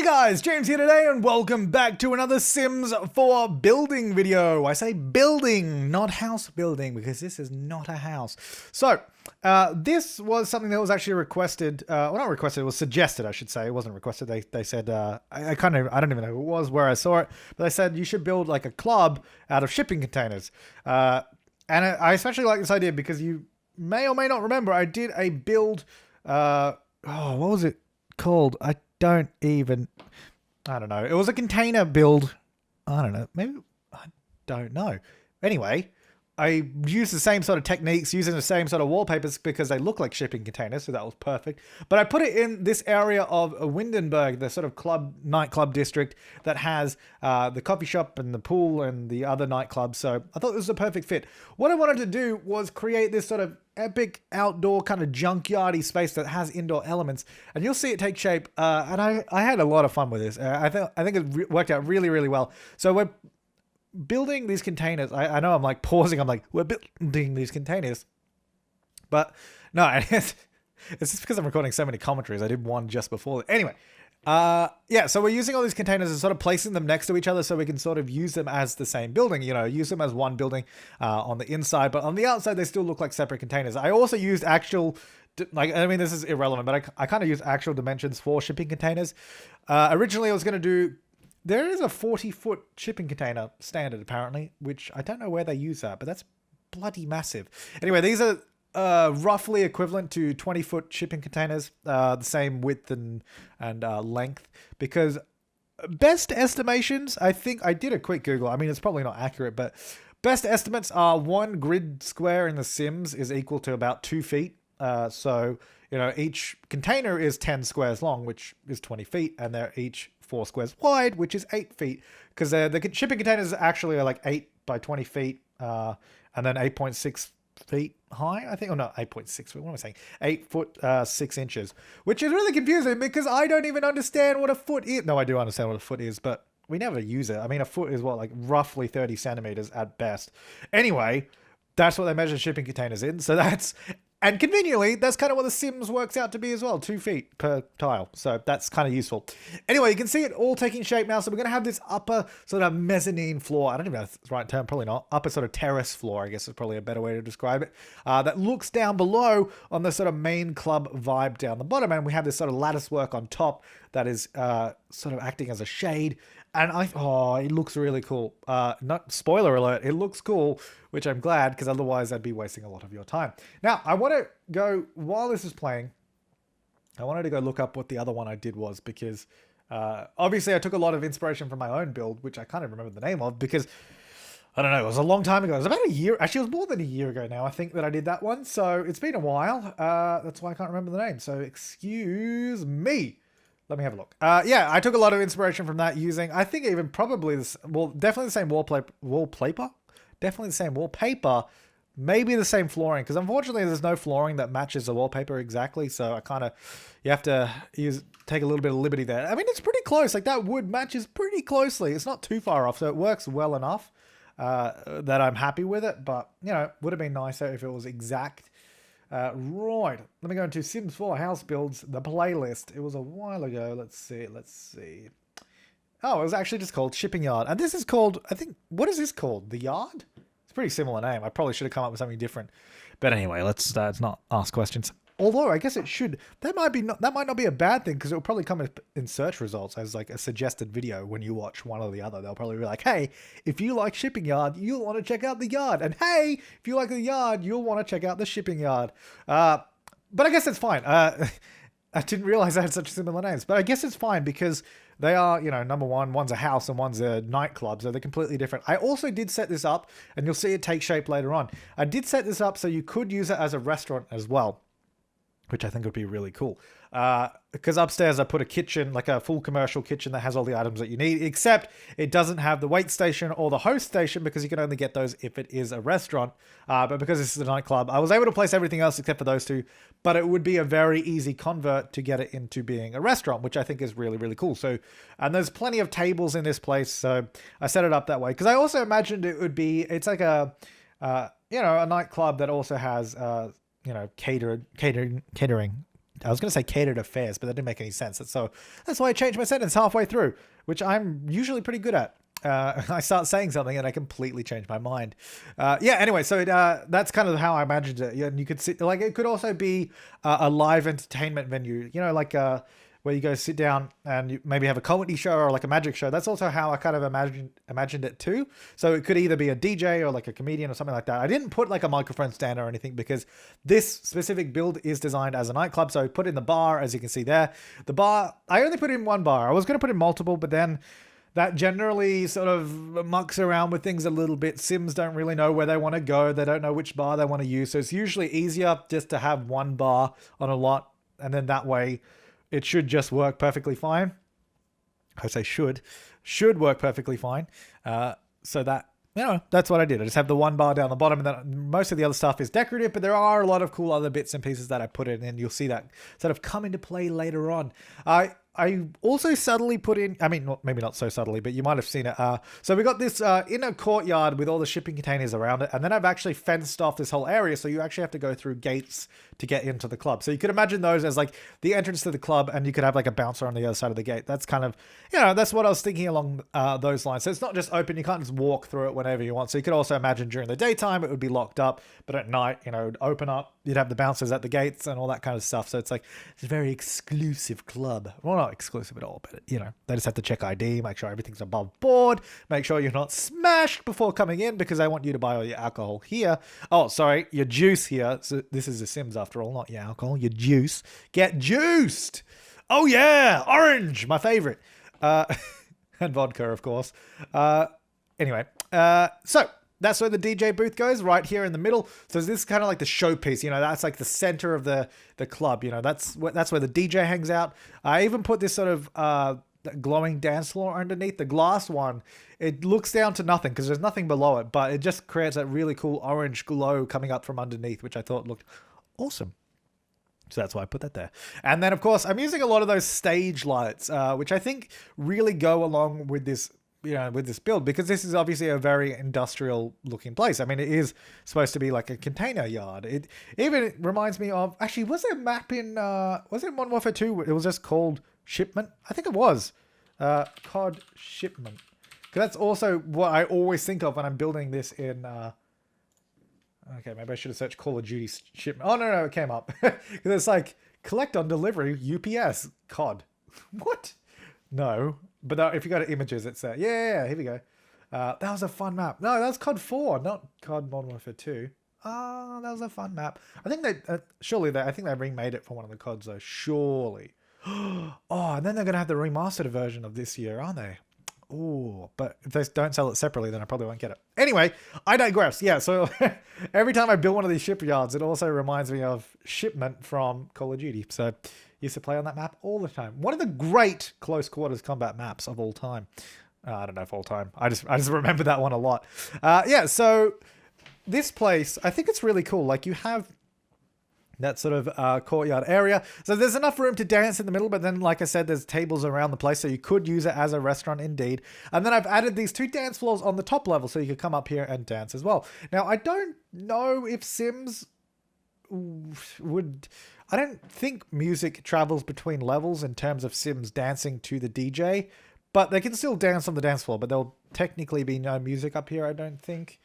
Guys, James here today and welcome back to another Sims 4 building video. I say building, not house building, because this is not a house. So, this was something that was actually requested, well not requested, it was suggested I should say, it wasn't requested, they said, I don't even know who it was, where I saw it, but they said you should build like a club out of shipping containers. And I especially like this idea because you may or may not remember, I did a build, what was it called? I don't know. It was a container build. I don't know. Maybe, I don't know. Winnie, I used the same sort of techniques, using the same sort of wallpapers because they look like shipping containers, so that was perfect. But I put it in this area of Windenburg, the sort of nightclub district that has the coffee shop and the pool and the other nightclubs. So I thought this was a perfect fit. What I wanted to do was create this sort of epic outdoor kind of junkyardy space that has indoor elements, and you'll see it take shape. And I had a lot of fun with this. I think it worked out really, really well. So we're building these containers. I know I'm like pausing. I'm like, we're building these containers. But no, it's just because I'm recording so many commentaries. I did one just before. Anyway, yeah, so we're using all these containers and sort of placing them next to each other so we can sort of use them as the same building, use them as one building on the inside, but on the outside, they still look like separate containers. I also used actual, this is irrelevant, but I kind of use actual dimensions for shipping containers. Originally, I was going to do, there is a 40-foot shipping container standard, apparently, which I don't know where they use that, but that's bloody massive. Anyway, these are roughly equivalent to 20-foot shipping containers, the same width and length, because best estimations, I think I did a quick Google. I mean, it's probably not accurate, but best estimates are 1 grid square in The Sims is equal to about 2 feet. So, each container is 10 squares long, which is 20 feet, and they're each 4 squares wide, which is 8 feet, because the shipping containers actually are like 8 by 20 feet, and then 8.6 feet high, I think, or no, 8.6, what am I saying? 8 foot, 6 inches, which is really confusing because I don't even understand what a foot is. No, I do understand what a foot is, but we never use it. I mean, a foot is what, like roughly 30 centimeters at best. Anyway, that's what they measure shipping containers in. So and conveniently, that's kind of what The Sims works out to be as well, 2 feet per tile. So that's kind of useful. Anyway, you can see it all taking shape now. So we're going to have this upper sort of mezzanine floor. I don't even know if that's the right term, probably not. Upper sort of terrace floor, I guess is probably a better way to describe it. That looks down below on the sort of main club vibe down the bottom. And we have this sort of lattice work on top that is sort of acting as a shade. And it looks really cool. Not spoiler alert, it looks cool, which I'm glad, because otherwise I'd be wasting a lot of your time. Now, I want to go, while this is playing, I wanted to go look up what the other one I did was, because obviously I took a lot of inspiration from my own build, which I can't even remember the name of, because, I don't know, it was a long time ago. It was about a year, actually it was more than a year ago now, I think, that I did that one. So it's been a while. That's why I can't remember the name. So excuse me. Let me have a look. Yeah, I took a lot of inspiration from that using, I think even probably this, well, definitely the same wallpaper. Definitely the same wallpaper. Maybe the same flooring, because unfortunately there's no flooring that matches the wallpaper exactly. So you have to take a little bit of liberty there. I mean, it's pretty close. Like that wood matches pretty closely. It's not too far off, so it works well enough that I'm happy with it. But, would have been nicer if it was exact. Right, let me go into Sims 4 house builds, the playlist. It was a while ago. Let's see. Oh, it was actually just called Shipping Yard. And this is called, I think, what is this called? The Yard? It's a pretty similar name. I probably should have come up with something different. But anyway, let's not ask questions. Although I guess it should. That might not be a bad thing, because it will probably come in search results as like a suggested video when you watch one or the other. They'll probably be like, hey, if you like Shipping Yard, you'll want to check out the Yard. And hey, if you like the Yard, you'll want to check out the Shipping Yard. But I guess it's fine. I didn't realize I had such similar names. But I guess it's fine because they are, number one, one's a house and one's a nightclub. So they're completely different. I also did set this up, and you'll see it take shape later on. I did set this up so you could use it as a restaurant as well, which I think would be really cool. Because upstairs I put a kitchen, like a full commercial kitchen that has all the items that you need, except it doesn't have the wait station or the host station, because you can only get those if it is a restaurant. But because this is a nightclub, I was able to place everything else except for those two, but it would be a very easy convert to get it into being a restaurant, which I think is really, really cool. So, and there's plenty of tables in this place, so I set it up that way. Because I also imagined it's like a nightclub that also has, catering, I was going to say catered affairs, but that didn't make any sense. So that's why I changed my sentence halfway through, which I'm usually pretty good at. I start saying something and I completely change my mind. Yeah, anyway, so that's kind of how I imagined it. Yeah, and you could sit, like, it could also be a live entertainment venue, you know, like where you go sit down and you maybe have a comedy show or like a magic show. That's also how I kind of imagined it too. So it could either be a DJ or like a comedian or something like that. I didn't put like a microphone stand or anything because this specific build is designed as a nightclub. So I put in the bar, as you can see there. The bar, I only put in one bar. I was going to put in multiple, but then that generally sort of mucks around with things a little bit. Sims don't really know where they want to go. They don't know which bar they want to use. So it's usually easier just to have one bar on a lot. And then that way it should just work perfectly fine. I say should work perfectly fine. So that, you know, that's what I did. I just have the one bar down the bottom, and then most of the other stuff is decorative, but there are a lot of cool other bits and pieces that I put in, and you'll see that sort of come into play later on. I also subtly put in, I mean, maybe not so subtly, but you might have seen it. So we got this inner courtyard with all the shipping containers around it. And then I've actually fenced off this whole area. So you actually have to go through gates to get into the club. So you could imagine those as like the entrance to the club, and you could have like a bouncer on the other side of the gate. That's kind of, you know, that's what I was thinking along those lines. So it's not just open. You can't just walk through it whenever you want. So you could also imagine during the daytime, it would be locked up, but at night, you know, it would open up. You'd have the bouncers at the gates and all that kind of stuff. So it's like, it's a very exclusive club. Well, not exclusive at all, but you know, they just have to check ID, make sure everything's above board, make sure you're not smashed before coming in, because they want you to buy all your alcohol here. Oh, sorry, your juice here. So this is The Sims after all, not your alcohol, your juice. Get juiced. Oh yeah, orange, my favorite. And vodka, of course. Anyway, so that's where the DJ booth goes, right here in the middle. So this is kind of like the showpiece, you know, that's like the center of the club, you know, that's where the DJ hangs out. I even put this sort of glowing dance floor underneath. The glass one, it looks down to nothing because there's nothing below it, but it just creates that really cool orange glow coming up from underneath, which I thought looked awesome. So that's why I put that there. And then, of course, I'm using a lot of those stage lights, which I think really go along with this, you know, with this build, because this is obviously a very industrial looking place. I mean, it is supposed to be like a container yard. It even reminds me of, actually, was there a map in, was it Modern Warfare 2? It was just called Shipment. I think it was COD Shipment. Because that's also what I always think of when I'm building this in, okay, maybe I should have searched Call of Duty Shipment. Oh, no, it came up. Because it's like, collect on delivery, UPS, COD. What? No. But if you go to images, it's there. Yeah, here we go. That was a fun map. No, that was COD 4, not COD Modern Warfare 2. Oh, that was a fun map. I think I think they remade it for one of the CODs though. Surely. Oh, and then they're going to have the remastered version of this year, aren't they? Oh, but if they don't sell it separately, then I probably won't get it. Anyway, I digress. Yeah, so every time I build one of these shipyards, it also reminds me of Shipment from Call of Duty. So used to play on that map all the time. One of the great close quarters combat maps of all time. I don't know if all time. I just remember that one a lot. Yeah, so this place, I think it's really cool. Like you have that sort of courtyard area. So there's enough room to dance in the middle, but then, like I said, there's tables around the place, so you could use it as a restaurant indeed. And then I've added these 2 dance floors on the top level, so you could come up here and dance as well. Now, I don't know if Sims would... I don't think music travels between levels in terms of Sims dancing to the DJ, but they can still dance on the dance floor, but there'll technically be no music up here, I don't think.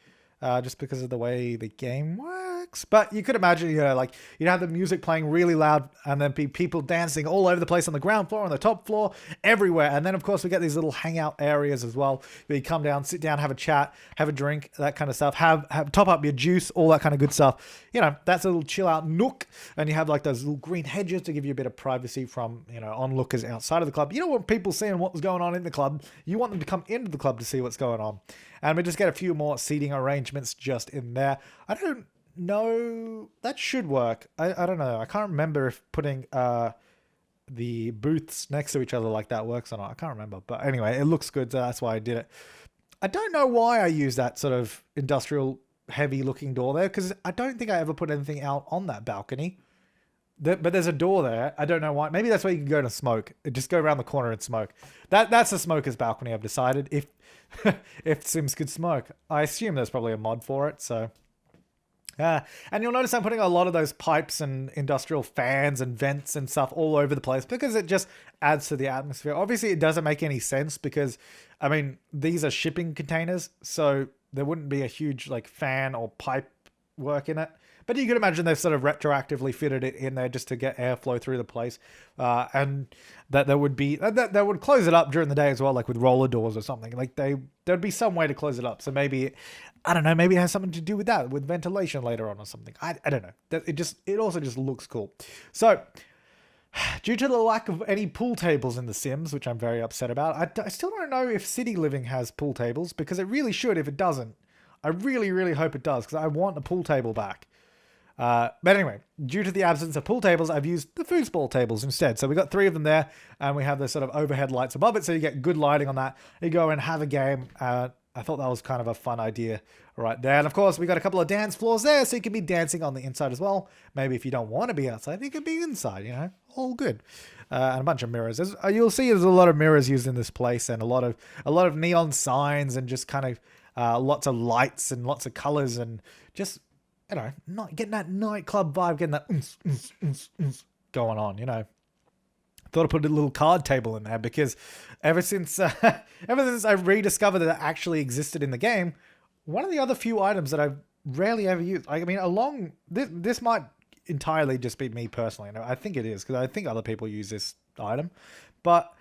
Just because of the way the game works. But you could imagine, you know, like you'd have the music playing really loud and then be people dancing all over the place on the ground floor, on the top floor, everywhere. And then, of course, we get these little hangout areas as well, where you come down, sit down, have a chat, have a drink, that kind of stuff, have top up your juice, all that kind of good stuff. You know, that's a little chill out nook. And you have like those little green hedges to give you a bit of privacy from, you know, onlookers outside of the club. You don't want people seeing what's going on in the club. You want them to come into the club to see what's going on. And we just get a few more seating arrangements just in there. I don't know. That should work. I don't know. I can't remember if putting the booths next to each other like that works or not. I can't remember. But anyway, it looks good. So that's why I did it. I don't know why I use that sort of industrial heavy looking door there, because I don't think I ever put anything out on that balcony. But there's a door there. I don't know why. Maybe that's where you can go to smoke. Just go around the corner and smoke. That's a smoker's balcony, I've decided. If Sims could smoke. I assume there's probably a mod for it, so And you'll notice I'm putting a lot of those pipes and industrial fans and vents and stuff all over the place because it just adds to the atmosphere. Obviously, it doesn't make any sense because, I mean, these are shipping containers, so there wouldn't be a huge like fan or pipe work in it. But you could imagine they've sort of retroactively fitted it in there just to get airflow through the place. And that there would be, that would close it up during the day as well, like with roller doors or something. Like there'd be some way to close it up. So maybe, I don't know, maybe it has something to do with that, with ventilation later on or something. I don't know. It also just looks cool. So, due to the lack of any pool tables in The Sims, which I'm very upset about, I still don't know if City Living has pool tables because it really should if it doesn't. I really, really hope it does because I want a pool table back. But anyway, due to the absence of pool tables, I've used the foosball tables instead. So we got 3 of them there, and we have the sort of overhead lights above it, so you get good lighting on that. You go and have a game. I thought that was kind of a fun idea right there. And of course, we got a couple of dance floors there, so you can be dancing on the inside as well. Maybe if you don't want to be outside, you can be inside, you know, all good. And a bunch of mirrors. You'll see there's a lot of mirrors used in this place, and a lot of neon signs, and just kind of lots of lights and lots of colors, and just, you know, not getting that nightclub vibe, getting that going on, you know. Thought I'd put a little card table in there because ever since I rediscovered that it actually existed in the game, one of the other few items that I've rarely ever used. I mean, this might entirely just be me personally. You know, I think it is because I think other people use this item, but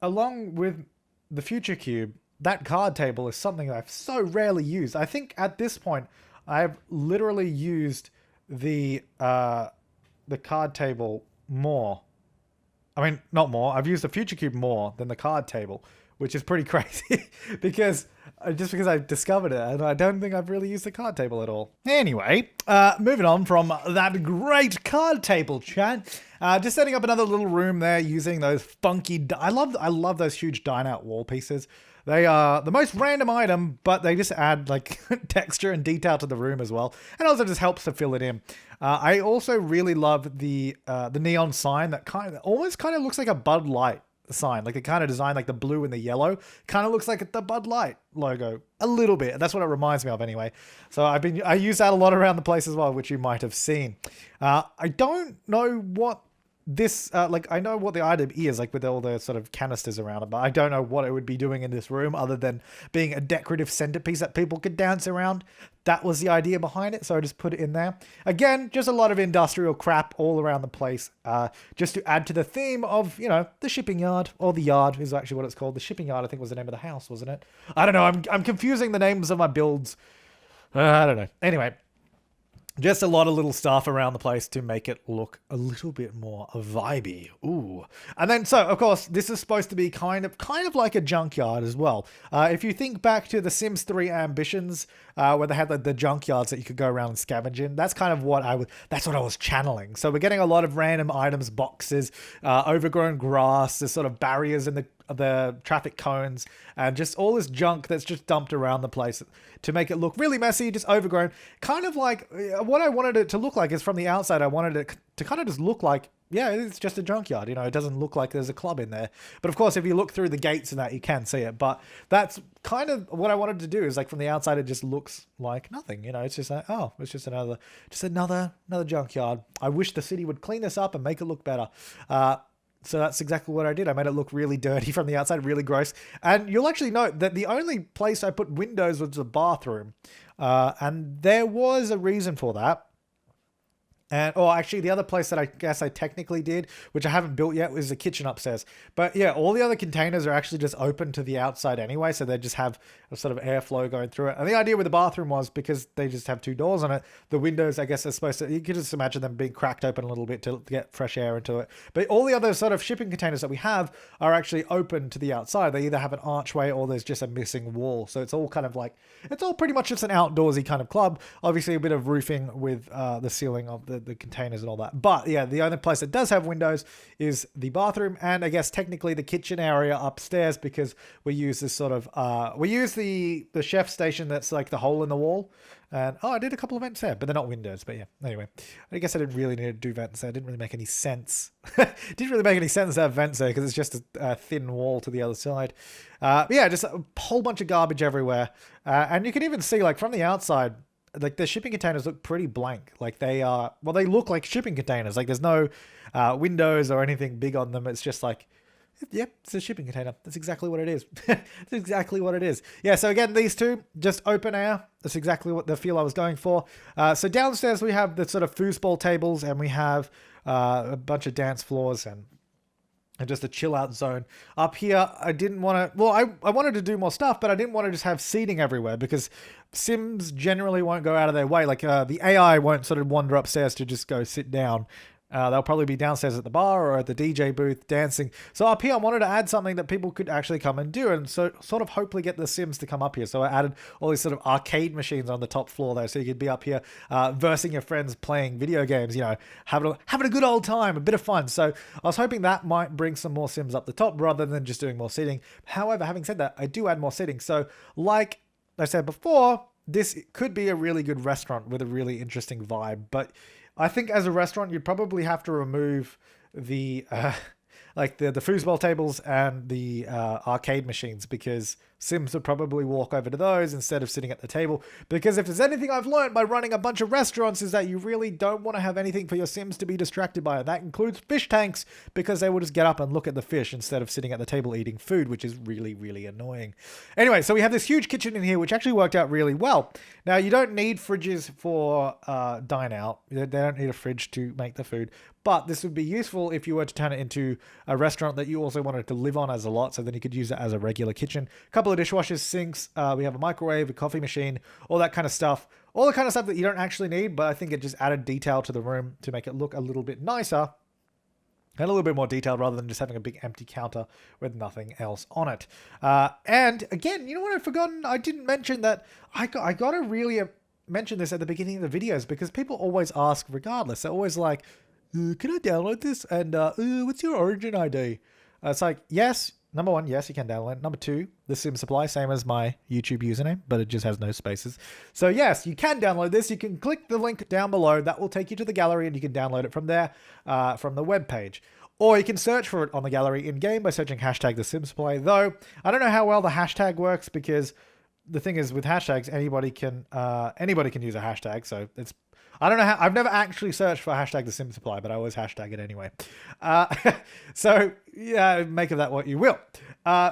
along with the Future Cube, that card table is something that I've so rarely used. I think at this point, I've literally used the card table more. I mean, not more. I've used the Future Cube more than the card table, which is pretty crazy because I've discovered it, and I don't think I've really used the card table at all. Anyway, moving on from that great card table chat, just setting up another little room there using those funky. I love those huge dine-out wall pieces. They are the most random item, but they just add like texture and detail to the room as well, and also just helps to fill it in. I also really love the neon sign that almost looks like a Bud Light sign. Like they kind of designed like the blue and the yellow. Kind of looks like the Bud Light logo a little bit. That's what it reminds me of anyway. So I use that a lot around the place as well, which you might have seen. I don't know what this, I know what the item is, like with all the sort of canisters around it, but I don't know what it would be doing in this room other than being a decorative centerpiece that people could dance around. That was the idea behind it, so I just put it in there. Again, just a lot of industrial crap all around the place, just to add to the theme of, you know, the shipping yard, or the yard is actually what it's called. The shipping yard, I think, was the name of the house, wasn't it? I don't know, I'm confusing the names of my builds. I don't know. Anyway. Just a lot of little stuff around the place to make it look a little bit more vibey. Ooh. And then, so, of course, this is supposed to be kind of like a junkyard as well. If you think back to the Sims 3 Ambitions, where they had the junkyards that you could go around and scavenge in, that's kind of what I was channeling. So we're getting a lot of random items, boxes, overgrown grass, there's sort of barriers in the traffic cones, and just all this junk that's just dumped around the place to make it look really messy, just overgrown. Kind of like what I wanted it to look like is from the outside, I wanted it to kind of just look like, yeah, it's just a junkyard. You know, it doesn't look like there's a club in there. But of course, if you look through the gates and that, you can see it. But that's kind of what I wanted to do, is like from the outside, it just looks like nothing. You know, it's just like, oh, it's just another junkyard. I wish the city would clean this up and make it look better. So that's exactly what I did. I made it look really dirty from the outside, really gross. And you'll actually note that the only place I put windows was the bathroom. And there was a reason for that. Actually, the other place that I guess I technically did, which I haven't built yet, was the kitchen upstairs. But yeah, all the other containers are actually just open to the outside anyway, so they just have a sort of airflow going through it. And the idea with the bathroom was, because they just have 2 doors on it, the windows, I guess, are supposed to, you could just imagine them being cracked open a little bit to get fresh air into it. But all the other sort of shipping containers that we have are actually open to the outside. They either have an archway or there's just a missing wall. So it's all kind of like, it's all pretty much just an outdoorsy kind of club. Obviously a bit of roofing with the ceiling of the containers and all that. But yeah, the only place that does have windows is the bathroom, and I guess technically the kitchen area upstairs, because we use this sort of we use the chef station that's like the hole in the wall. And I did a couple of vents there, but they're not windows. But yeah, anyway, I guess I didn't really need to do vents there. It didn't really make any sense. Didn't really make any sense to have vents there because it's just a thin wall to the other side. Yeah, just a whole bunch of garbage everywhere. And you can even see, like, from the outside, like the shipping containers look pretty blank. Like they are, well, they look like shipping containers. Like there's no windows or anything big on them. It's just like, yep, it's a shipping container. That's exactly what it is. That's exactly what it is. Yeah, so again, these two, just open air. That's exactly what the feel I was going for. So downstairs we have the sort of foosball tables, and we have a bunch of dance floors and just a chill out zone. Up here, I didn't want to, well, I wanted to do more stuff, but I didn't want to just have seating everywhere because Sims generally won't go out of their way. Like the AI won't sort of wander upstairs to just go sit down. They'll probably be downstairs at the bar or at the DJ booth dancing. So up here, I wanted to add something that people could actually come and do, and so sort of hopefully get the Sims to come up here. So I added all these sort of arcade machines on the top floor there, so you could be up here versing your friends playing video games, you know, having a good old time, a bit of fun. So I was hoping that might bring some more Sims up the top rather than just doing more seating. However, having said that, I do add more seating. So like I said before, this could be a really good restaurant with a really interesting vibe, but I think as a restaurant, you'd probably have to remove the like the foosball tables and the arcade machines, because Sims would probably walk over to those instead of sitting at the table. Because if there's anything I've learned by running a bunch of restaurants, is that you really don't want to have anything for your Sims to be distracted by. That includes fish tanks, because they will just get up and look at the fish instead of sitting at the table eating food, which is really, really annoying. Anyway, so we have this huge kitchen in here, which actually worked out really well. Now, you don't need fridges for dine out. They don't need a fridge to make the food. But this would be useful if you were to turn it into a restaurant that you also wanted to live on as a lot, so then you could use it as a regular kitchen. A couple of dishwashers, sinks, we have a microwave, a coffee machine, all that kind of stuff. All the kind of stuff that you don't actually need, but I think it just added detail to the room to make it look a little bit nicer and a little bit more detailed rather than just having a big empty counter with nothing else on it. And again, you know what I've forgotten? I didn't mention that I got to really mention this at the beginning of the videos, because people always ask regardless. They're always like, can I download this? And what's your origin ID? It's like, yes, number one, yes, you can download it. Number two, the Sim Supply, same as my YouTube username, but it just has no spaces. So yes, you can download this. You can click the link down below. That will take you to the gallery, and you can download it from there, from the web page. Or you can search for it on the gallery in-game by searching hashtag the Sim Supply. Though, I don't know how well the hashtag works, because the thing is with hashtags, anybody can use a hashtag. So it's, I don't know how, I've never actually searched for hashtag the Sim Supply, but I always hashtag it anyway. So yeah, make of that what you will.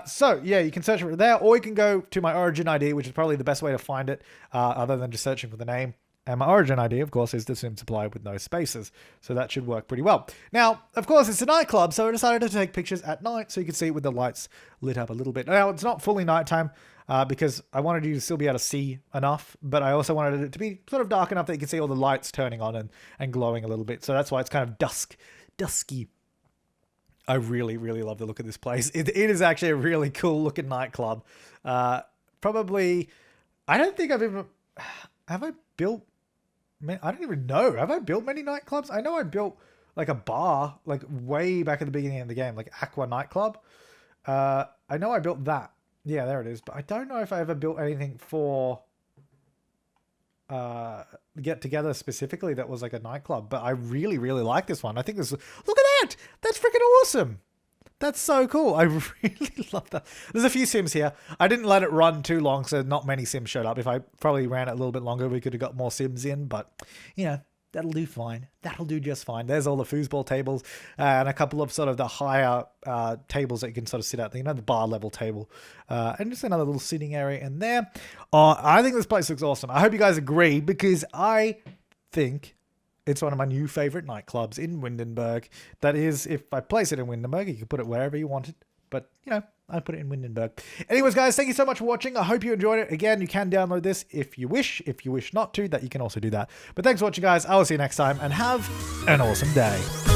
So yeah, you can search for it there, or you can go to my origin ID, which is probably the best way to find it, other than just searching for the name. And my origin ID, of course, is the Sim Supply with no spaces. So that should work pretty well. Now, of course, it's a nightclub, so I decided to take pictures at night so you can see it with the lights lit up a little bit. Now, it's not fully nighttime, because I wanted you to still be able to see enough, but I also wanted it to be sort of dark enough that you can see all the lights turning on and glowing a little bit. So that's why it's kind of dusky. I really, really love the look of this place. It is actually a really cool looking nightclub. Probably, I don't think I've ever, have I built, I don't even know. Have I built many nightclubs? I know I built like a bar, like way back at the beginning of the game, like Aqua Nightclub. I know I built that. Yeah, there it is. But I don't know if I ever built anything for Get Together specifically that was like a nightclub. But I really, really like this one. I think this, look at that! That's freaking awesome! That's so cool. I really love that. There's a few Sims here. I didn't let it run too long, so not many Sims showed up. If I probably ran it a little bit longer, we could have got more Sims in. But, you know, that'll do fine. That'll do just fine. There's all the foosball tables and a couple of sort of the higher tables that you can sort of sit at. You know, the bar level table. And just another little sitting area in there. I think this place looks awesome. I hope you guys agree, because I think it's one of my new favorite nightclubs in Windenburg. That is, if I place it in Windenburg, you can put it wherever you want it. But, you know, I put it in Windenburg. Anyways, guys, thank you so much for watching. I hope you enjoyed it. Again, you can download this if you wish. If you wish not to, that you can also do that. But thanks for watching, guys. I will see you next time, and have an awesome day.